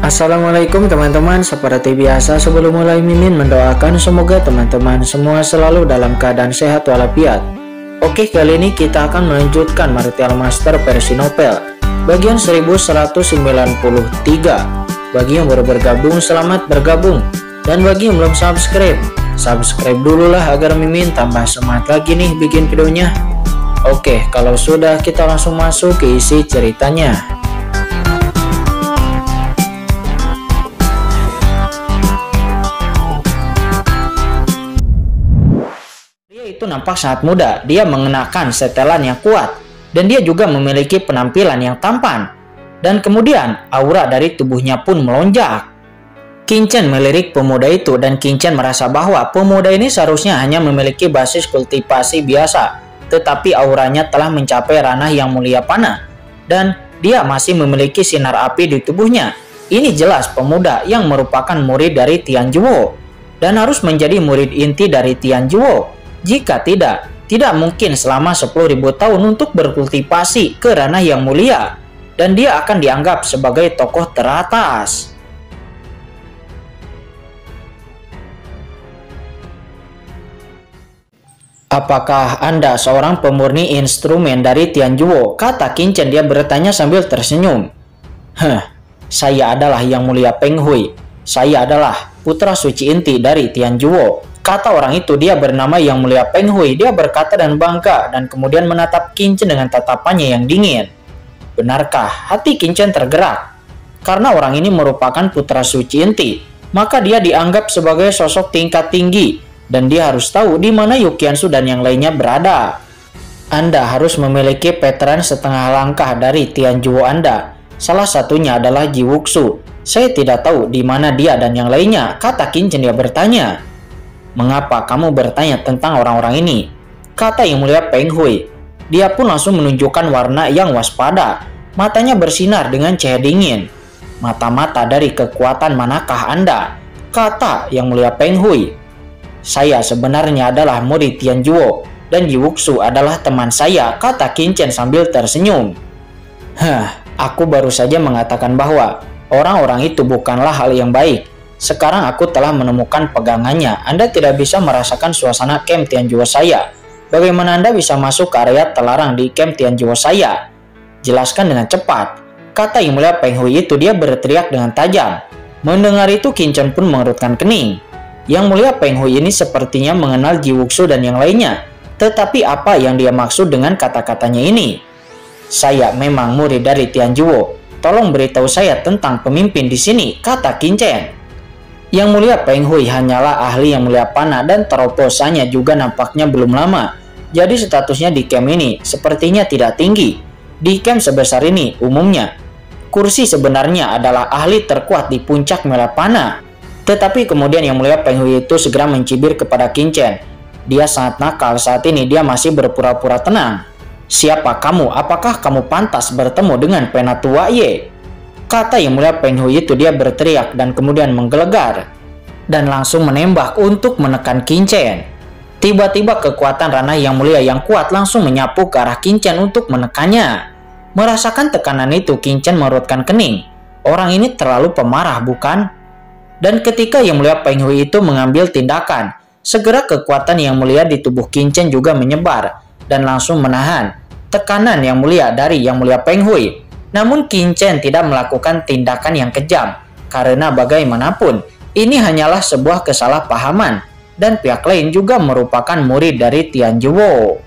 Assalamualaikum teman-teman, seperti biasa sebelum mulai Mimin mendoakan semoga teman-teman semua selalu dalam keadaan sehat walafiat. Oke, kali ini kita akan melanjutkan Martial Master versi novel bagian 1193. Bagi yang baru bergabung, selamat bergabung. Dan bagi yang belum subscribe dulu lah agar Mimin tambah semangat lagi nih bikin videonya. Oke, kalau sudah kita langsung masuk ke isi ceritanya. Itu nampak sangat muda, dia mengenakan setelan yang kuat, dan dia juga memiliki penampilan yang tampan. Dan kemudian aura dari tubuhnya pun melonjak. Qin melirik pemuda itu dan Qin merasa bahwa pemuda ini seharusnya hanya memiliki basis kultivasi biasa, tetapi auranya telah mencapai ranah yang mulia panah, dan dia masih memiliki sinar api di tubuhnya. Ini jelas pemuda yang merupakan murid dari Tian Zhuo, dan harus menjadi murid inti dari Tian Zhuo. Jika tidak mungkin selama 10.000 tahun untuk berkultivasi ke ranah yang mulia, dan dia akan dianggap sebagai tokoh teratas. Apakah Anda seorang pemurni instrumen dari Tian Zhuo? Kata Qin, dia bertanya sambil tersenyum. Saya adalah yang mulia Peng Hui. Saya adalah putra suci inti dari Tian Zhuo. Kata orang itu, dia bernama yang mulia Peng Hui. Dia berkata dan bangga, dan kemudian menatap Qin dengan tatapannya yang dingin. Benarkah? Hati Qin tergerak. Karena orang ini merupakan putra suci inti, maka dia dianggap sebagai sosok tingkat tinggi, dan dia harus tahu di mana Yu Qiansu dan yang lainnya berada. Anda harus memiliki veteran setengah langkah dari Tian Zhuo Anda. Salah satunya adalah Ji Wuxu. Saya tidak tahu di mana dia dan yang lainnya. Kata Qin, dia bertanya. Mengapa kamu bertanya tentang orang-orang ini? Kata yang mulia Peng Hui. Dia pun langsung menunjukkan warna yang waspada. Matanya bersinar dengan cahaya dingin. Mata-mata dari kekuatan manakah Anda? Kata yang mulia Peng Hui. Saya sebenarnya adalah murid Tian Zhuo, dan Ji Wuxu adalah teman saya, kata Qin sambil tersenyum. Aku baru saja mengatakan bahwa orang-orang itu bukanlah hal yang baik. Sekarang aku telah menemukan pegangannya. Anda tidak bisa merasakan suasana camp Tian Zhuo saya. Bagaimana Anda bisa masuk ke area terlarang di camp Tian Zhuo saya? Jelaskan dengan cepat. Kata yang mulia Peng Hui itu, dia berteriak dengan tajam. Mendengar itu Qin pun mengerutkan kening. Yang mulia Peng Hui ini sepertinya mengenal Ji Wuxu dan yang lainnya. Tetapi apa yang dia maksud dengan kata-katanya ini? Saya memang murid dari Tian Zhuo. Tolong beritahu saya tentang pemimpin di sini, kata Qin. Yang mulia Peng Hui hanyalah ahli yang mulia panah, dan terobosannya juga nampaknya belum lama. Jadi statusnya di camp ini sepertinya tidak tinggi. Di camp sebesar ini umumnya kursi sebenarnya adalah ahli terkuat di puncak mulia panah. Tetapi kemudian yang mulia Peng Hui itu segera mencibir kepada Qin. Dia sangat nakal saat ini, dia masih berpura-pura tenang. Siapa kamu? Apakah kamu pantas bertemu dengan Penatua Ye? Kata yang mulia Peng Hui itu, dia berteriak dan kemudian menggelegar dan langsung menembak untuk menekan Qin. Tiba-tiba kekuatan ranah yang mulia yang kuat langsung menyapu ke arah Qin untuk menekannya. Merasakan tekanan itu, Qin mengerutkan kening. Orang ini terlalu pemarah, bukan? Dan ketika yang mulia Peng Hui itu mengambil tindakan, segera kekuatan yang mulia di tubuh Qin juga menyebar dan langsung menahan tekanan yang mulia dari yang mulia Peng Hui. Namun Qin tidak melakukan tindakan yang kejam, karena bagaimanapun ini hanyalah sebuah kesalahpahaman, dan pihak lain juga merupakan murid dari Tian Zhuo.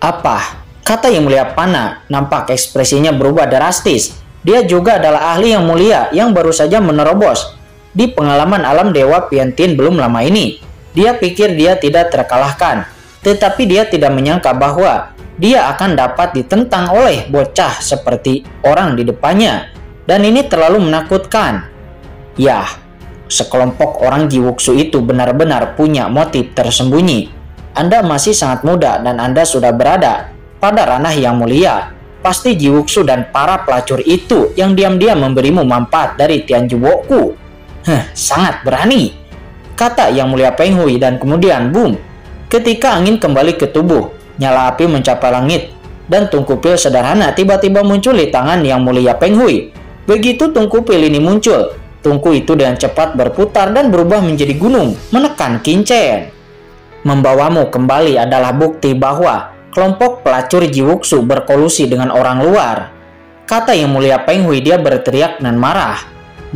Apa? Kata yang mulia panah, nampak ekspresinya berubah drastis. Dia juga adalah ahli yang mulia yang baru saja menerobos di pengalaman alam Dewa Piantin belum lama ini. Dia pikir dia tidak terkalahkan, tetapi dia tidak menyangka bahwa dia akan dapat ditentang oleh bocah seperti orang di depannya, dan ini terlalu menakutkan. Yah, sekelompok orang Ji Wuxu itu benar-benar punya motif tersembunyi. Anda masih sangat muda dan Anda sudah berada pada ranah yang mulia. Pasti Ji Wuxu dan para pelacur itu yang diam-diam memberimu manfaat dari Tian Zhuo ku. Sangat berani, kata yang mulia Peng Hui, dan kemudian boom. Ketika angin kembali ke tubuh, nyala api mencapai langit, dan tungku pil sederhana tiba-tiba muncul di tangan yang mulia Peng Hui. Begitu tungku pil ini muncul, tungku itu dengan cepat berputar dan berubah menjadi gunung, menekan Qingchen. Membawamu kembali adalah bukti bahwa kelompok pelacur Jiwuxu berkolusi dengan orang luar, kata Yang Mulia Peng Hui. Dia berteriak dan marah.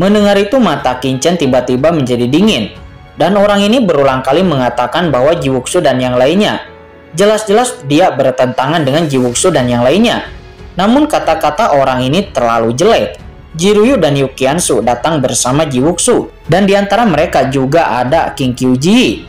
Mendengar itu mata Qingchen tiba-tiba menjadi dingin, dan orang ini berulang kali mengatakan bahwa Jiwuxu dan yang lainnya. Jelas-jelas dia bertentangan dengan Jiwuxu dan yang lainnya. Namun kata-kata orang ini terlalu jelek. Jiruyu dan Yukiansu datang bersama Jiwuxu, dan diantara mereka juga ada King Kyuji.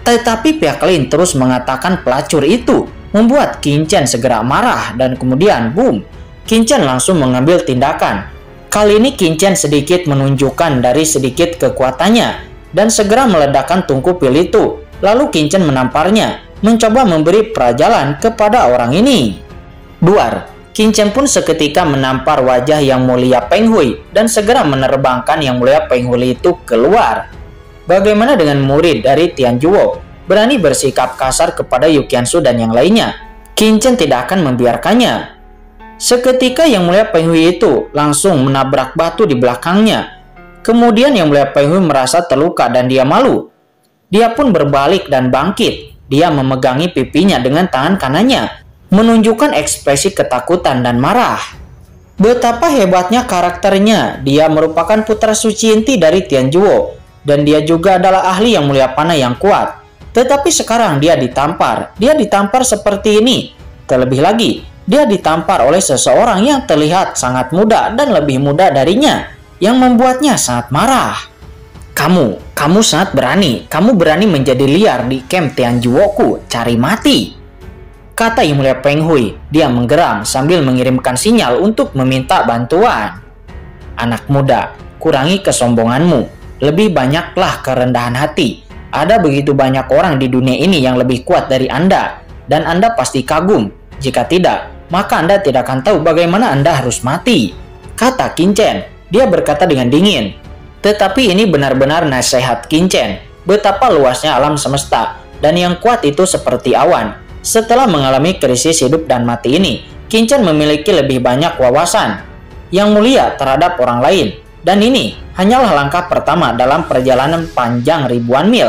Tetapi pihak lain terus mengatakan pelacur itu, membuat Qingchen segera marah, dan kemudian boom, Qingchen langsung mengambil tindakan. Kali ini Qingchen sedikit menunjukkan dari sedikit kekuatannya, dan segera meledakkan tungku pil itu. Lalu Qingchen menamparnya, mencoba memberi perajalan kepada orang ini. Duar, Qingchen pun seketika menampar wajah Yang Mulia Peng Hui dan segera menerbangkan Yang Mulia Peng Hui itu keluar. Bagaimana dengan murid dari Tianjuo berani bersikap kasar kepada Yukiansu dan yang lainnya? Qingchen tidak akan membiarkannya. Seketika Yang Mulia Peng Hui itu langsung menabrak batu di belakangnya. Kemudian Yang Mulia Peng Hui merasa terluka dan dia malu. Dia pun berbalik dan bangkit. Dia memegangi pipinya dengan tangan kanannya, menunjukkan ekspresi ketakutan dan marah. Betapa hebatnya karakternya. Dia merupakan putra suci inti dari Tianjuo, dan dia juga adalah ahli Yang Mulia Panah yang kuat. Tetapi sekarang dia ditampar. Dia ditampar seperti ini. Terlebih lagi, dia ditampar oleh seseorang yang terlihat sangat muda dan lebih muda darinya, yang membuatnya sangat marah. Kamu sangat berani. Kamu berani menjadi liar di camp Tianjuoku. Cari mati, kata Yang Mulia Peng Hui. Dia menggeram sambil mengirimkan sinyal untuk meminta bantuan. Anak muda, kurangi kesombonganmu. Lebih banyaklah kerendahan hati. Ada begitu banyak orang di dunia ini yang lebih kuat dari Anda, dan Anda pasti kagum. Jika tidak, maka Anda tidak akan tahu bagaimana Anda harus mati, kata Qingchen. Dia berkata dengan dingin. Tetapi ini benar-benar nasihat Qingchen. Betapa luasnya alam semesta, dan yang kuat itu seperti awan. Setelah mengalami krisis hidup dan mati ini, Qingchen memiliki lebih banyak wawasan yang mulia terhadap orang lain. Dan ini hanyalah langkah pertama dalam perjalanan panjang ribuan mil.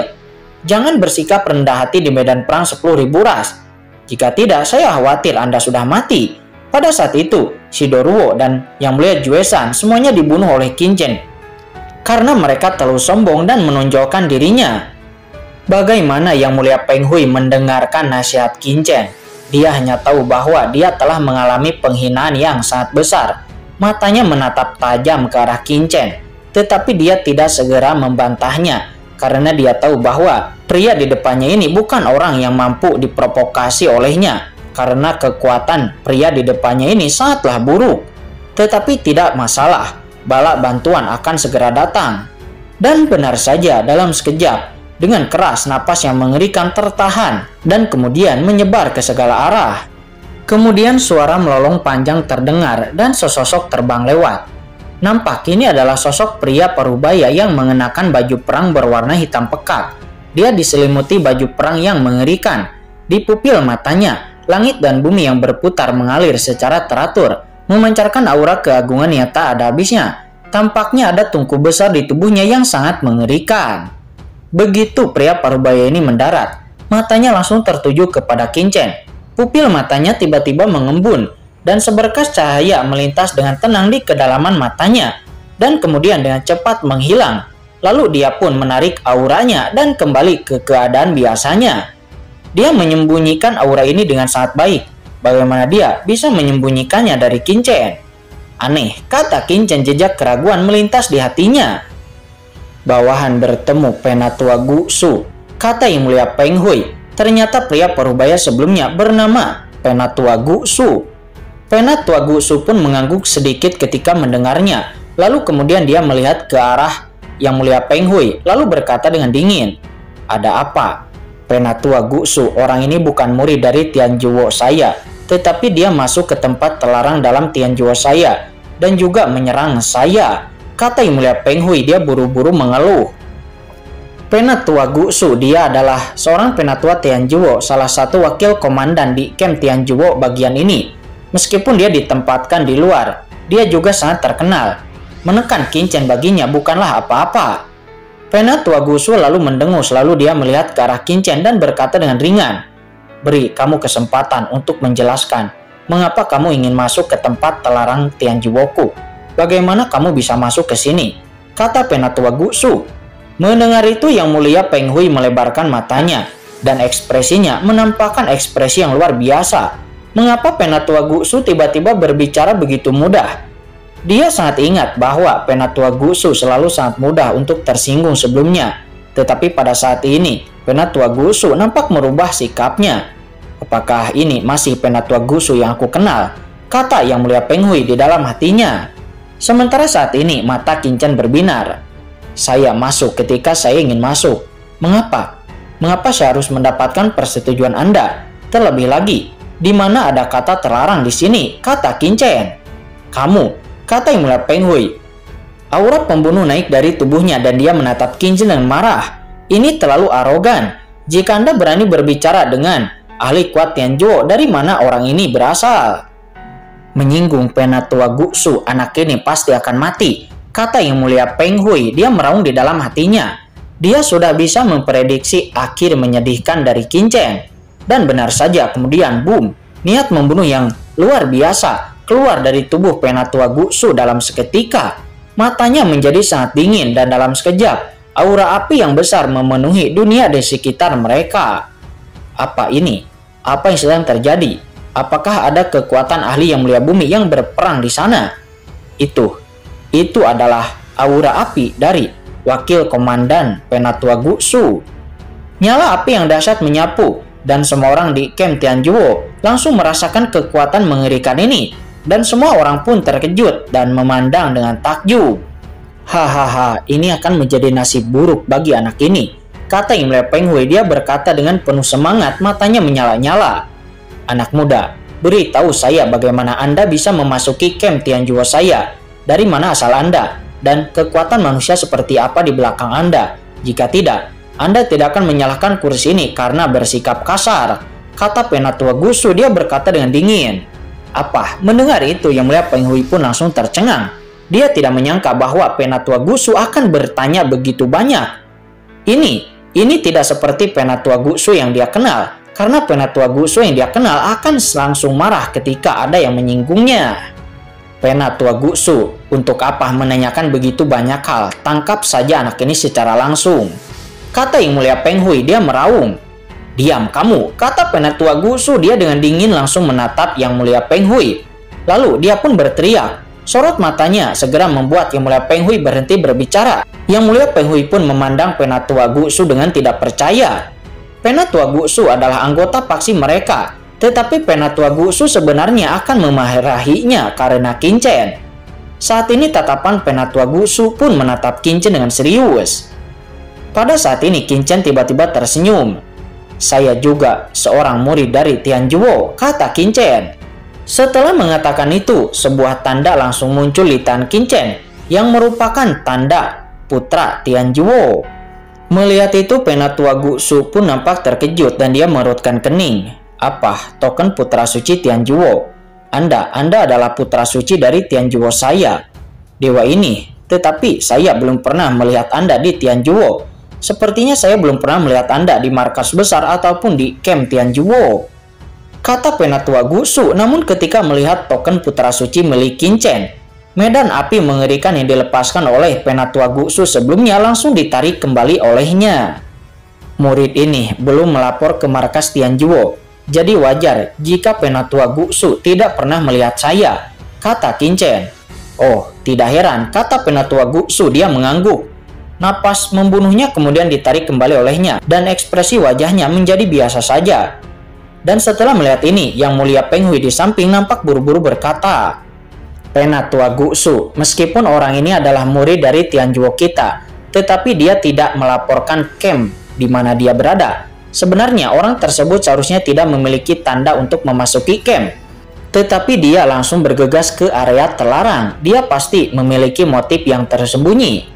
Jangan bersikap rendah hati di medan perang 10.000 ras. Jika tidak, saya khawatir Anda sudah mati. Pada saat itu, Shidoruo dan Yang Mulia Juesan semuanya dibunuh oleh Qingchen karena mereka terlalu sombong dan menonjolkan dirinya. Bagaimana Yang Mulia Peng Hui mendengarkan nasihat Qingchen? Dia hanya tahu bahwa dia telah mengalami penghinaan yang sangat besar. Matanya menatap tajam ke arah Qingchen, tetapi dia tidak segera membantahnya karena dia tahu bahwa pria di depannya ini bukan orang yang mampu diprovokasi olehnya, karena kekuatan pria di depannya ini sangatlah buruk. Tetapi tidak masalah, bala bantuan akan segera datang. Dan benar saja, dalam sekejap, dengan keras napas yang mengerikan tertahan dan kemudian menyebar ke segala arah. Kemudian suara melolong panjang terdengar dan sesosok terbang lewat. Nampak ini adalah sosok pria parubaya yang mengenakan baju perang berwarna hitam pekat. Dia diselimuti baju perang yang mengerikan. Di pupil matanya, langit dan bumi yang berputar mengalir secara teratur, memancarkan aura keagungan yang tak ada habisnya. Tampaknya ada tungku besar di tubuhnya yang sangat mengerikan. Begitu pria parubaya ini mendarat, matanya langsung tertuju kepada Qingchen. Pupil matanya tiba-tiba mengembun, dan seberkas cahaya melintas dengan tenang di kedalaman matanya, dan kemudian dengan cepat menghilang. Lalu dia pun menarik auranya dan kembali ke keadaan biasanya. Dia menyembunyikan aura ini dengan sangat baik. Bagaimana dia bisa menyembunyikannya dari Qingchen? Aneh, kata Qingchen. Jejak keraguan melintas di hatinya. Bawahan bertemu Penatua Gusu, kata Yang Mulia Peng Hui. Ternyata pria parubaya sebelumnya bernama Penatua Gusu. Penatua Gusu pun mengangguk sedikit ketika mendengarnya. Lalu kemudian dia melihat ke arah Yang Mulia Peng Hui, lalu berkata dengan dingin, "Ada apa?" Penatua Gusu, orang ini bukan murid dari Tianjuo saya, tetapi dia masuk ke tempat terlarang dalam Tianjuo saya dan juga menyerang saya, kata Yang Mulia Peng Hui. Dia buru-buru mengeluh. Penatua Gusu, dia adalah seorang penatua Tianjuo, salah satu wakil komandan di camp Tianjuo bagian ini. Meskipun dia ditempatkan di luar, dia juga sangat terkenal. Menekan Qin Chen baginya bukanlah apa-apa. Penatua Gusu lalu mendengus, lalu dia melihat ke arah Qin Chen dan berkata dengan ringan, "Beri kamu kesempatan untuk menjelaskan mengapa kamu ingin masuk ke tempat terlarang Tianjuoku. Bagaimana kamu bisa masuk ke sini?" kata Penatua Gusu. Mendengar itu, Yang Mulia Peng Hui melebarkan matanya dan ekspresinya menampakkan ekspresi yang luar biasa. Mengapa Penatua Gusu tiba-tiba berbicara begitu mudah? Dia sangat ingat bahwa Penatua Gusu selalu sangat mudah untuk tersinggung sebelumnya. Tetapi pada saat ini, Penatua Gusu nampak merubah sikapnya. "Apakah ini masih Penatua Gusu yang aku kenal?" kata Yang Mulia Peng Hui di dalam hatinya. Sementara saat ini mata Qin Chen berbinar. "Saya masuk ketika saya ingin masuk. Mengapa? Mengapa saya harus mendapatkan persetujuan Anda? Terlebih lagi, di mana ada kata terlarang di sini?" kata Qin Chen. "Kamu," kata Yang Mulia Peng Hui. Aura pembunuh naik dari tubuhnya dan dia menatap Qin Chen dengan marah. "Ini terlalu arogan. Jika Anda berani berbicara dengan ahli kuat Tianjuo, dari mana orang ini berasal?" "Menyinggung Penatua Gusu, anak ini pasti akan mati," kata Yang Mulia Peng Hui. Dia meraung di dalam hatinya. Dia sudah bisa memprediksi akhir menyedihkan dari Qin Chen. Dan benar saja, kemudian boom, niat membunuh yang luar biasa keluar dari tubuh Penatua Gusu dalam seketika. Matanya menjadi sangat dingin dan dalam sekejap, aura api yang besar memenuhi dunia di sekitar mereka. Apa ini? Apa yang sedang terjadi? Apakah ada kekuatan ahli Yang Mulia Bumi yang berperang di sana? Itu adalah aura api dari Wakil Komandan Penatua Gusu. Nyala api yang dahsyat menyapu, dan semua orang di camp Tianjuo langsung merasakan kekuatan mengerikan ini. Dan semua orang pun terkejut dan memandang dengan takjub. "Hahaha, ini akan menjadi nasib buruk bagi anak ini," kata Yang Mulia Peng Hui. Dia berkata dengan penuh semangat, matanya menyala-nyala. "Anak muda, beritahu saya bagaimana Anda bisa memasuki camp Tianjuo saya. Dari mana asal Anda? Dan kekuatan manusia seperti apa di belakang Anda? Jika tidak, Anda tidak akan menyalahkan kursi ini karena bersikap kasar," kata Penatua Gusu. Dia berkata dengan dingin. Apa? Mendengar itu, Yang Mulia Peng Hui pun langsung tercengang. Dia tidak menyangka bahwa Penatua Gusu akan bertanya begitu banyak. Ini tidak seperti Penatua Gusu yang dia kenal. Karena Penatua Gusu yang dia kenal akan langsung marah ketika ada yang menyinggungnya. "Penatua Gusu, untuk apa menanyakan begitu banyak hal? Tangkap saja anak ini secara langsung," kata Yang Mulia Peng Hui. Dia meraung. "Diam kamu," kata Penatua Gusu. Dia dengan dingin langsung menatap Yang Mulia Peng Hui. Lalu dia pun berteriak. Sorot matanya segera membuat Yang Mulia Peng Hui berhenti berbicara. Yang Mulia Peng Hui pun memandang Penatua Gusu dengan tidak percaya. Penatua Gusu adalah anggota paksi mereka, tetapi Penatua Gusu sebenarnya akan memarahinya karena Qin Chen. Saat ini tatapan Penatua Gusu pun menatap Qin Chen dengan serius. Pada saat ini Qin Chen tiba-tiba tersenyum. "Saya juga seorang murid dari Tianjuo," kata Qin Chen. Setelah mengatakan itu, sebuah tanda langsung muncul di tangan Qin Chen yang merupakan tanda putra Tianjuo. Melihat itu, Penatua Gusu pun nampak terkejut dan dia merutkan kening. "Apa? Token putra suci Tianjuo? Anda adalah putra suci dari Tianjuo saya, dewa ini. Tetapi saya belum pernah melihat Anda di Tianjuo. Sepertinya saya belum pernah melihat Anda di markas besar ataupun di camp Tianjuo," kata Penatua Gusu. Namun ketika melihat token putra suci milik Qin Chen, medan api mengerikan yang dilepaskan oleh Penatua Gusu sebelumnya langsung ditarik kembali olehnya. "Murid ini belum melapor ke markas Tianjuo, jadi wajar jika Penatua Gusu tidak pernah melihat saya," kata Qin Chen. "Oh, tidak heran," kata Penatua Gusu. Dia mengangguk. Napas membunuhnya kemudian ditarik kembali olehnya dan ekspresi wajahnya menjadi biasa saja. Dan setelah melihat ini, Yang Mulia Peng Hui di samping nampak buru-buru berkata, "Penatua Gusu, meskipun orang ini adalah murid dari Tianjuo kita, tetapi dia tidak melaporkan camp di mana dia berada. Sebenarnya orang tersebut seharusnya tidak memiliki tanda untuk memasuki camp. Tetapi dia langsung bergegas ke area terlarang. Dia pasti memiliki motif yang tersembunyi.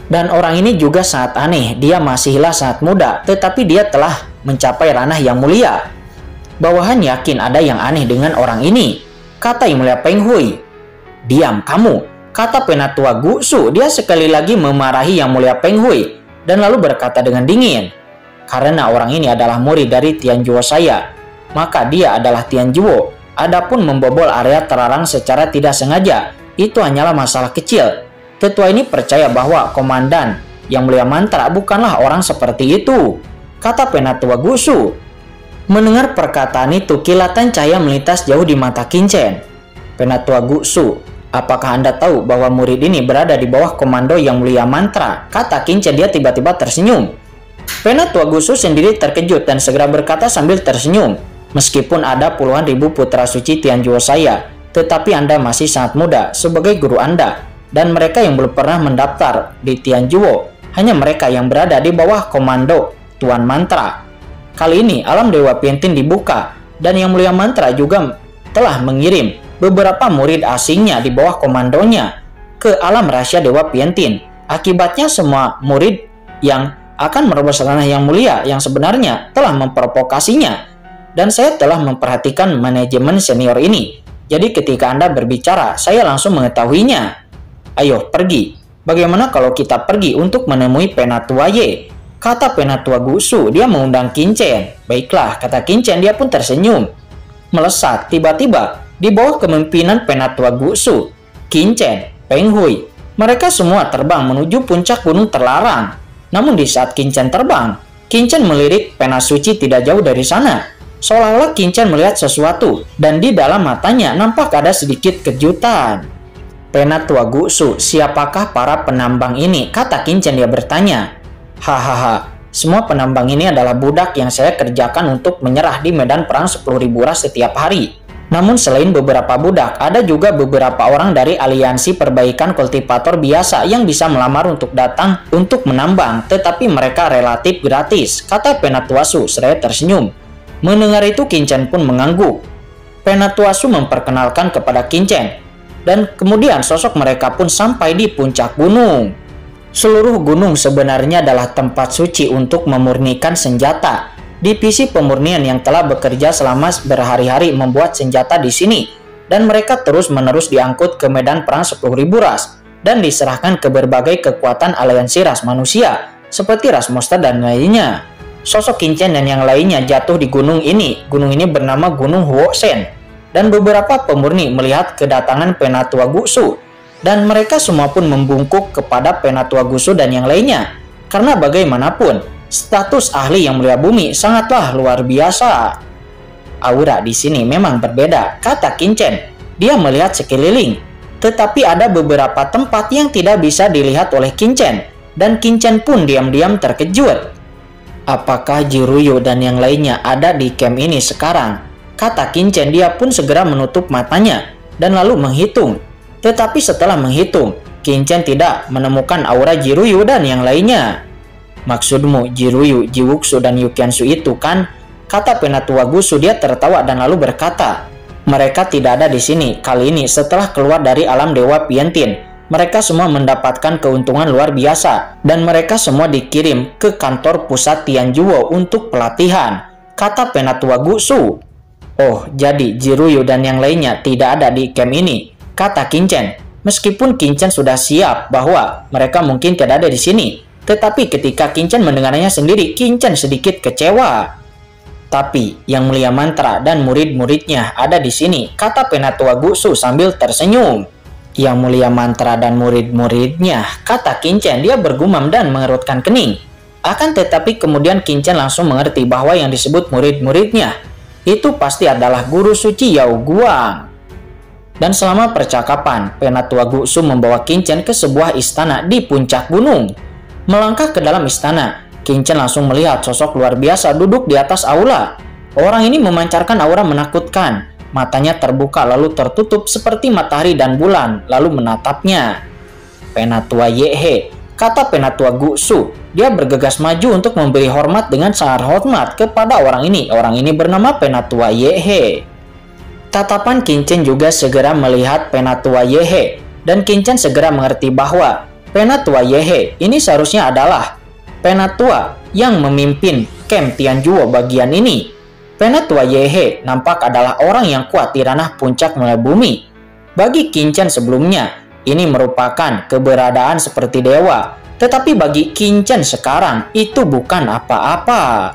Dan orang ini juga sangat aneh. Dia masihlah sangat muda, tetapi dia telah mencapai ranah yang mulia. Bawahan yakin ada yang aneh dengan orang ini," kata Yang Mulia Peng Hui. "Diam kamu," kata Penatua Gusu. Dia sekali lagi memarahi Yang Mulia Peng Hui dan lalu berkata dengan dingin, "Karena orang ini adalah murid dari Tianjuo saya, maka dia adalah Tianjuo. Adapun membobol area terlarang secara tidak sengaja, itu hanyalah masalah kecil. Tetua ini percaya bahwa Komandan Yang Mulia Mantra bukanlah orang seperti itu," kata Penatua Gusu. Mendengar perkataan itu, kilatan cahaya melintas jauh di mata Qinchen. "Penatua Gusu, apakah Anda tahu bahwa murid ini berada di bawah komando Yang Mulia Mantra?" kata Qinchen. Dia tiba-tiba tersenyum. Penatua Gusu sendiri terkejut dan segera berkata sambil tersenyum, "Meskipun ada puluhan ribu putra suci Tianjuo saya, tetapi Anda masih sangat muda sebagai guru Anda. Dan mereka yang belum pernah mendaftar di Tianjuo, hanya mereka yang berada di bawah komando Tuan Mantra. Kali ini alam Dewa Piantin dibuka, dan Yang Mulia Mantra juga telah mengirim beberapa murid asingnya di bawah komandonya ke alam rahasia Dewa Piantin. Akibatnya semua murid yang akan merobos tanah Yang Mulia yang sebenarnya telah memprovokasinya. Dan saya telah memperhatikan manajemen senior ini. Jadi ketika Anda berbicara, saya langsung mengetahuinya. Ayo pergi. Bagaimana kalau kita pergi untuk menemui Penatua Ye?" kata Penatua Gusu. Dia mengundang Qinchen. "Baiklah," kata Qinchen. Dia pun tersenyum. Melesat tiba-tiba di bawah kepemimpinan Penatua Gusu, Qinchen, Peng Hui, mereka semua terbang menuju puncak gunung terlarang. Namun di saat Qinchen terbang, Qinchen melirik pena suci tidak jauh dari sana. Seolah-olah Qinchen melihat sesuatu dan di dalam matanya nampak ada sedikit kejutan. "Penatua Gusu, siapakah para penambang ini?" kata Qinchen. Dia bertanya. "Hahaha, semua penambang ini adalah budak yang saya kerjakan untuk menyerah di medan perang 10.000 ras setiap hari. Namun selain beberapa budak, ada juga beberapa orang dari aliansi perbaikan kultivator biasa yang bisa melamar untuk datang untuk menambang, tetapi mereka relatif gratis," kata Penatua Su seraya tersenyum. Mendengar itu Qinchen pun mengangguk. Penatua Su memperkenalkan kepada Qinchen, dan kemudian sosok mereka pun sampai di puncak gunung. Seluruh gunung sebenarnya adalah tempat suci untuk memurnikan senjata. Divisi pemurnian yang telah bekerja selama berhari-hari membuat senjata di sini, dan mereka terus-menerus diangkut ke medan perang 10.000 ras dan diserahkan ke berbagai kekuatan aliansi ras manusia seperti ras monster dan lainnya. Sosok Qinchen dan yang lainnya jatuh di gunung ini. Gunung ini bernama Gunung Huoshen, dan beberapa pemurni melihat kedatangan Penatua Gusu. Dan mereka semua pun membungkuk kepada Penatua Gusu dan yang lainnya. Karena bagaimanapun, status ahli Yang Mulia Bumi sangatlah luar biasa. "Aura di sini memang berbeda," kata Qinchen. Dia melihat sekeliling. Tetapi ada beberapa tempat yang tidak bisa dilihat oleh Qinchen. Dan Qinchen pun diam-diam terkejut. "Apakah Jiruyu dan yang lainnya ada di camp ini sekarang?" kata Qinchen. Dia pun segera menutup matanya dan lalu menghitung. Tetapi setelah menghitung, Qinchen tidak menemukan aura Jiruyu dan yang lainnya. "Maksudmu Jiruyu, Jiwuxu, dan Yukiansu itu kan?" kata Penatua Gusu. Dia tertawa dan lalu berkata, "Mereka tidak ada di sini. Kali ini setelah keluar dari alam Dewa Piantin, mereka semua mendapatkan keuntungan luar biasa. Dan mereka semua dikirim ke kantor pusat Tianjuo untuk pelatihan," kata Penatua Gusu. "Oh, jadi Jiruyu dan yang lainnya tidak ada di camp ini," kata Qinchen. Meskipun Qinchen sudah siap bahwa mereka mungkin tidak ada di sini, tetapi ketika Qinchen mendengarnya sendiri, Qinchen sedikit kecewa. "Tapi Yang Mulia Mantra dan murid-muridnya ada di sini," kata Penatua Gusu sambil tersenyum. "Yang Mulia Mantra dan murid-muridnya," kata Qinchen. Dia bergumam dan mengerutkan kening. Akan tetapi kemudian Qinchen langsung mengerti bahwa yang disebut murid-muridnya itu pasti adalah guru suci Yao Guang. Dan selama percakapan, Penatua Gusu membawa Qinchen ke sebuah istana di puncak gunung. Melangkah ke dalam istana, Qinchen langsung melihat sosok luar biasa duduk di atas aula. Orang ini memancarkan aura menakutkan. Matanya terbuka lalu tertutup seperti matahari dan bulan, lalu menatapnya. "Penatua Yehe," kata Penatua Gusu. Dia bergegas maju untuk memberi hormat dengan sangat hormat kepada orang ini. Orang ini bernama Penatua Yehe. Tatapan Qinchen juga segera melihat Penatua Yehe, dan Qinchen segera mengerti bahwa Penatua Yehe ini seharusnya adalah Penatua yang memimpin camp Tianjuo bagian ini. Penatua Yehe nampak adalah orang yang kuat di ranah puncak bumi. Bagi Qinchen sebelumnya, ini merupakan keberadaan seperti dewa. Tetapi bagi Qin Chen sekarang itu bukan apa-apa.